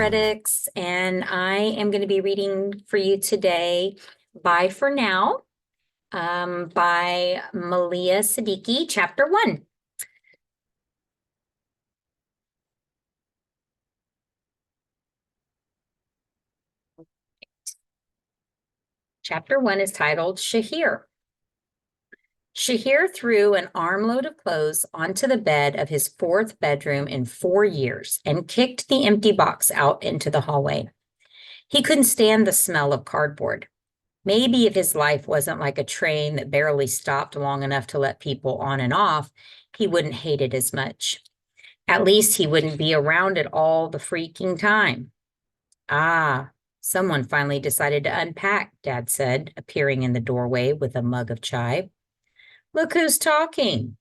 Redix, and I am going to be reading for you today Bye for Now by Maleeha Siddiqui, Chapter 1. Chapter 1 is titled Shahir. Shahir threw an armload of clothes onto the bed of his fourth bedroom in 4 years and kicked the empty box out into the hallway. He couldn't stand the smell of cardboard. Maybe if his life wasn't like a train that barely stopped long enough to let people on and off, he wouldn't hate it as much. At least he wouldn't be around it all the freaking time. Ah, someone finally decided to unpack, Dad said, appearing in the doorway with a mug of chai. Look who's talking.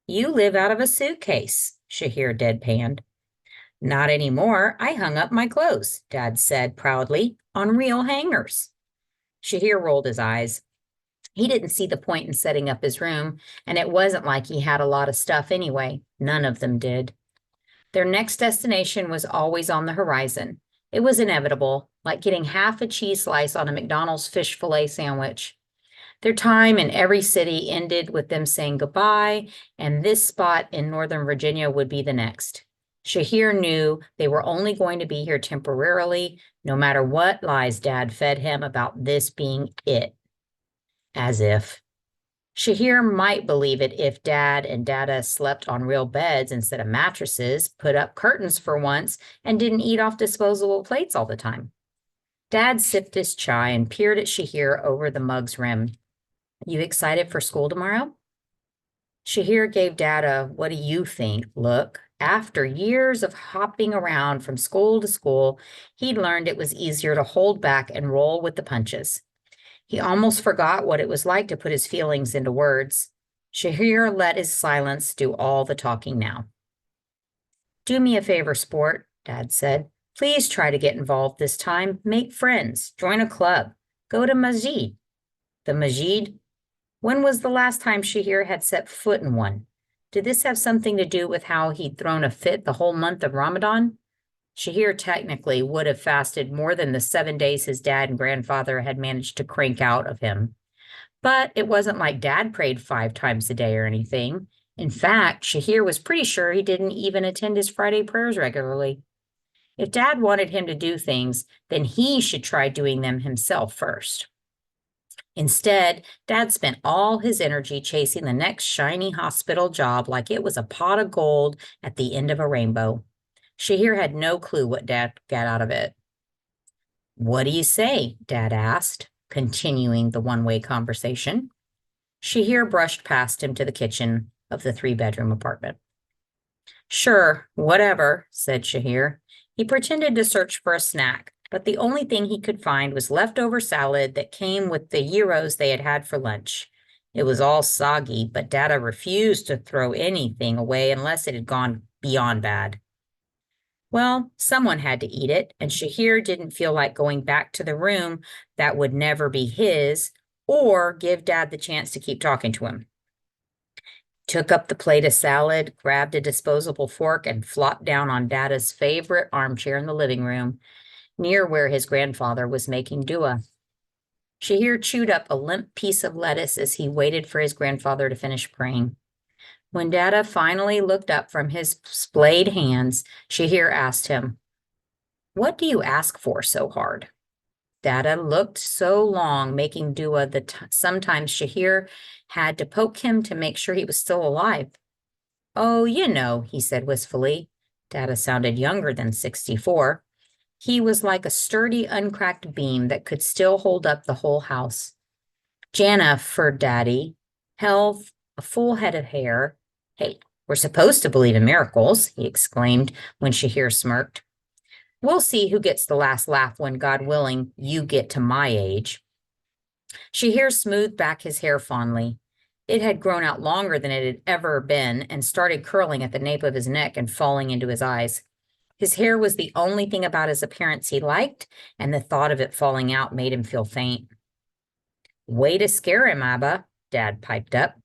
You live out of a suitcase, Shahir deadpanned. Not anymore. I hung up my clothes, Dad said proudly, on real hangers. Shahir rolled his eyes. He didn't see the point in setting up his room, and it wasn't like he had a lot of stuff anyway. None of them did. Their next destination was always on the horizon. It was inevitable, like getting half a cheese slice on a McDonald's fish fillet sandwich. Their time in every city ended with them saying goodbye, and this spot in Northern Virginia would be the next. Shahir knew they were only going to be here temporarily, no matter what lies Dad fed him about this being it. As if. Shahir might believe it if Dad and Dada slept on real beds instead of mattresses, put up curtains for once, and didn't eat off disposable plates all the time. Dad sipped his chai and peered at Shahir over the mug's rim. You excited for school tomorrow? Shahir gave Dad a what do you think look. After years of hopping around from school to school, he'd learned it was easier to hold back and roll with the punches. He almost forgot what it was like to put his feelings into words. Shahir let his silence do all the talking now. Do me a favor, sport, Dad said. Please try to get involved this time. Make friends. Join a club. Go to Majid. The Majid? When was the last time Shahir had set foot in one? Did this have something to do with how he'd thrown a fit the whole month of Ramadan? Shahir technically would have fasted more than the 7 days his dad and grandfather had managed to crank out of him. But it wasn't like Dad prayed 5 times a day or anything. In fact, Shahir was pretty sure he didn't even attend his Friday prayers regularly. If Dad wanted him to do things, then he should try doing them himself first. Instead, Dad spent all his energy chasing the next shiny hospital job like it was a pot of gold at the end of a rainbow. Shahir had no clue what Dad got out of it. What do you say? Dad asked, continuing the one-way conversation. Shahir brushed past him to the kitchen of the 3-bedroom apartment. Sure, whatever, said Shahir. He pretended to search for a snack, but the only thing he could find was leftover salad that came with the gyros they had had for lunch. It was all soggy, but Dada refused to throw anything away unless it had gone beyond bad. Well, someone had to eat it, and Shahir didn't feel like going back to the room that would never be his or give Dad the chance to keep talking to him. Took up the plate of salad, grabbed a disposable fork, and flopped down on Dada's favorite armchair in the living room, near where his grandfather was making dua. Shahir chewed up a limp piece of lettuce as he waited for his grandfather to finish praying. When Dada finally looked up from his splayed hands, Shahir asked him, What do you ask for so hard? Dada looked so long making dua that sometimes Shahir had to poke him to make sure he was still alive. Oh, you know, he said wistfully. Dada sounded younger than 64. He was like a sturdy, uncracked beam that could still hold up the whole house. Jana for Daddy, health, a full head of hair. Hey, we're supposed to believe in miracles, he exclaimed when Shahir smirked. We'll see who gets the last laugh when, God willing, you get to my age. Shahir smoothed back his hair fondly. It had grown out longer than it had ever been and started curling at the nape of his neck and falling into his eyes. His hair was the only thing about his appearance he liked, and the thought of it falling out made him feel faint. Way to scare him, Abba, Dad piped up.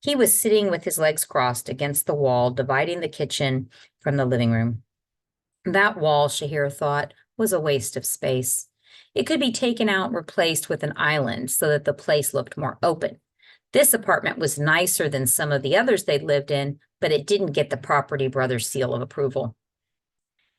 He was sitting with his legs crossed against the wall, dividing the kitchen from the living room. That wall, Shahir thought, was a waste of space. It could be taken out and replaced with an island so that the place looked more open. This apartment was nicer than some of the others they'd lived in, but it didn't get the property brothers' seal of approval.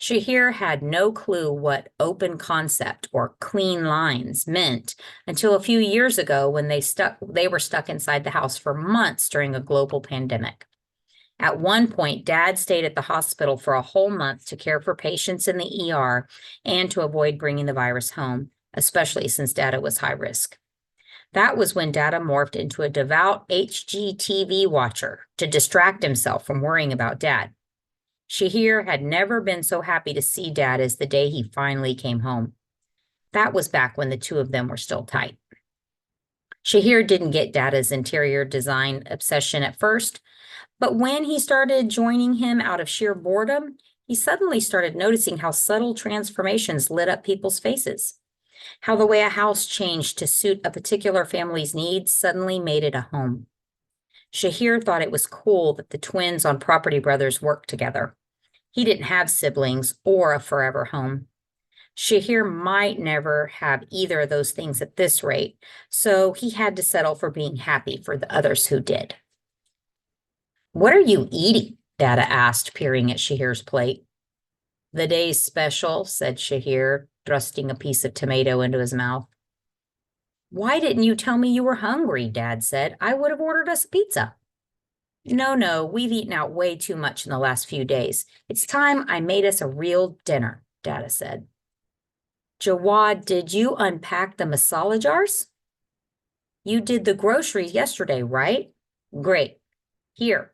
Shahir had no clue what open concept or clean lines meant until a few years ago when they were stuck inside the house for months during a global pandemic. At one point, Dad stayed at the hospital for a whole month to care for patients in the ER and to avoid bringing the virus home, especially since Dada was high risk. That was when Dada morphed into a devout HGTV watcher to distract himself from worrying about Dad. Shahir had never been so happy to see Dad as the day he finally came home. That was back when the two of them were still tight. Shahir didn't get Dada's interior design obsession at first, but when he started joining him out of sheer boredom, he suddenly started noticing how subtle transformations lit up people's faces, how the way a house changed to suit a particular family's needs suddenly made it a home. Shahir thought it was cool that the twins on Property Brothers worked together. He didn't have siblings or a forever home. Shahir might never have either of those things at this rate, so he had to settle for being happy for the others who did. "What are you eating?" Dada asked, peering at Shahir's plate. "The day's special," said Shahir, thrusting a piece of tomato into his mouth. "Why didn't you tell me you were hungry?" Dad said. "I would have ordered us a pizza." No, we've eaten out way too much in the last few days. It's time I made us a real dinner," Dada said. "Jawad, did you unpack the masala jars?" "You did the groceries yesterday, right?" "Great. Here,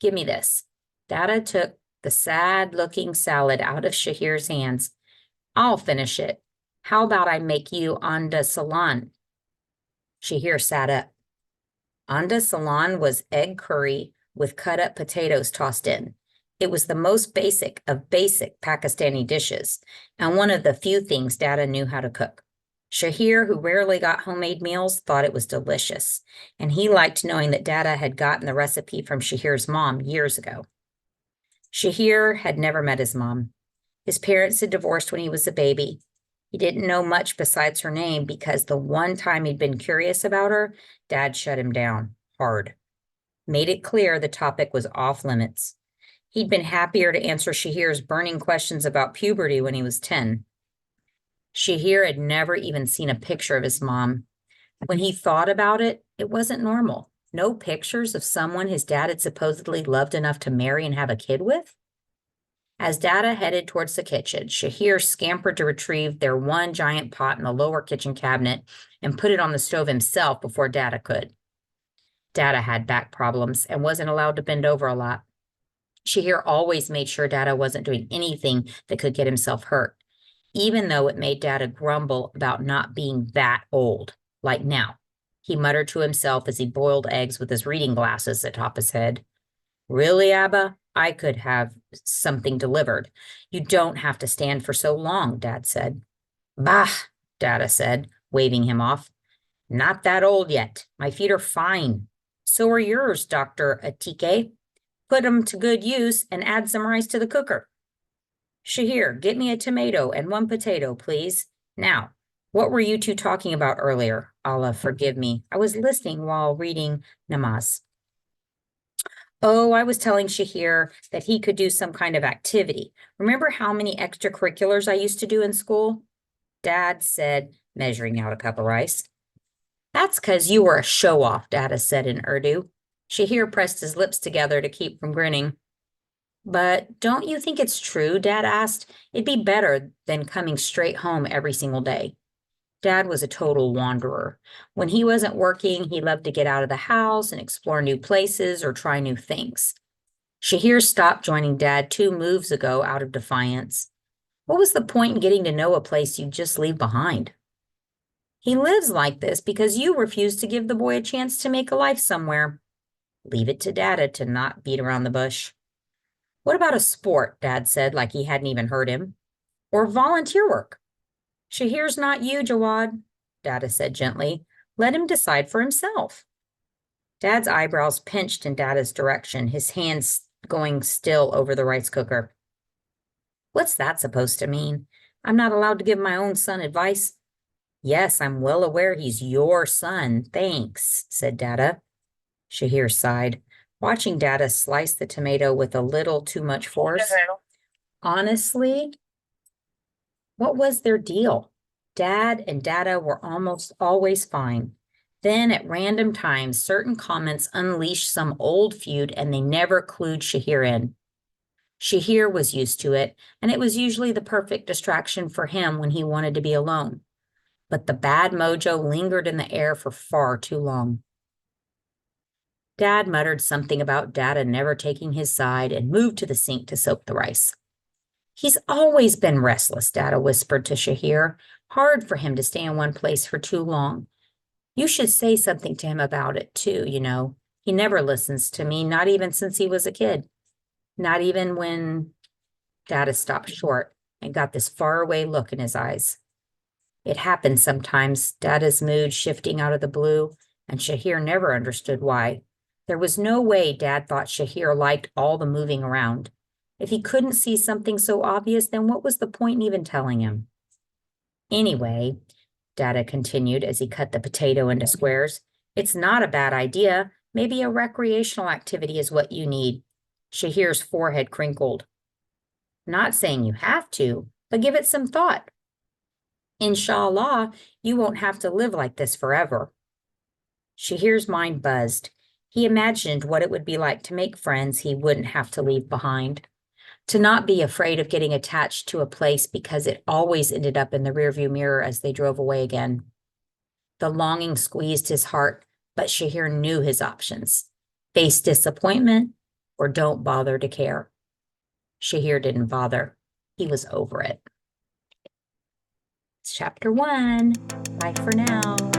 give me this." Dada took the sad-looking salad out of Shahir's hands. "I'll finish it. How about I make you anda salan?" Shahir sat up. Anda salan was egg curry with cut-up potatoes tossed in. It was the most basic of basic Pakistani dishes, and one of the few things Dada knew how to cook. Shahir, who rarely got homemade meals, thought it was delicious, and he liked knowing that Dada had gotten the recipe from Shahir's mom years ago. Shahir had never met his mom. His parents had divorced when he was a baby. He didn't know much besides her name because the one time he'd been curious about her, Dad shut him down hard. Made it clear the topic was off limits. He'd been happier to answer Shahir's burning questions about puberty when he was 10. Shahir had never even seen a picture of his mom. When he thought about it, it wasn't normal. No pictures of someone his dad had supposedly loved enough to marry and have a kid with? As Dada headed towards the kitchen, Shahir scampered to retrieve their one giant pot in the lower kitchen cabinet and put it on the stove himself before Dada could. Dada had back problems and wasn't allowed to bend over a lot. Shahir always made sure Dada wasn't doing anything that could get himself hurt, even though it made Dada grumble about not being that old, like now. He muttered to himself as he boiled eggs with his reading glasses atop his head. "Really, Abba? I could have something delivered. You don't have to stand for so long," Dad said. "Bah," Dada said, waving him off. "Not that old yet. My feet are fine. So are yours, Dr. Atike. Put 'em to good use and add some rice to the cooker. Shahir, get me a tomato and one potato, please. Now, what were you two talking about earlier? Allah forgive me. I was listening while reading namaz." "Oh, I was telling Shahir that he could do some kind of activity. Remember how many extracurriculars I used to do in school?" Dad said, measuring out a cup of rice. "That's because you were a show-off," Dada said in Urdu. Shahir pressed his lips together to keep from grinning. "But don't you think it's true?" Dad asked. "It'd be better than coming straight home every single day." Dad was a total wanderer. When he wasn't working, he loved to get out of the house and explore new places or try new things. Shahir stopped joining Dad 2 moves ago out of defiance. What was the point in getting to know a place you'd just leave behind? "He lives like this because you refused to give the boy a chance to make a life somewhere." Leave it to Dada to not beat around the bush. "What about a sport?" Dad said, like he hadn't even heard him. "Or volunteer work?" "Shahir's not you, Jawad," Dada said gently. "Let him decide for himself." Dad's eyebrows pinched in Dada's direction, his hands going still over the rice cooker. What's that supposed to mean? I'm not allowed to give my own son advice? Yes, I'm well aware he's your son. Thanks, said Dada. Shahir sighed, watching Dada slice the tomato with a little too much force. Honestly, what was their deal? Dad and Dada were almost always fine. Then, at random times, certain comments unleashed some old feud and they never clued Shahir in. Shahir was used to it, and it was usually the perfect distraction for him when he wanted to be alone. But the bad mojo lingered in the air for far too long. Dad muttered something about Dada never taking his side and moved to the sink to soak the rice. He's always been restless, Dada whispered to Shahir. Hard for him to stay in one place for too long. You should say something to him about it, too, you know. He never listens to me, not even since he was a kid. Not even when Dada stopped short and got this faraway look in his eyes. It happened sometimes, Dada's mood shifting out of the blue, and Shahir never understood why. There was no way Dad thought Shahir liked all the moving around. If he couldn't see something so obvious, then what was the point in even telling him? Anyway, Dada continued as he cut the potato into squares, it's not a bad idea. Maybe a recreational activity is what you need. Shahir's forehead crinkled. Not saying you have to, but give it some thought. Inshallah, you won't have to live like this forever. Shahir's mind buzzed. He imagined what it would be like to make friends he wouldn't have to leave behind, to not be afraid of getting attached to a place because it always ended up in the rearview mirror as they drove away again. The longing squeezed his heart, but Shahir knew his options. Face disappointment or don't bother to care. Shahir didn't bother. He was over it. It's chapter 1. Bye for now.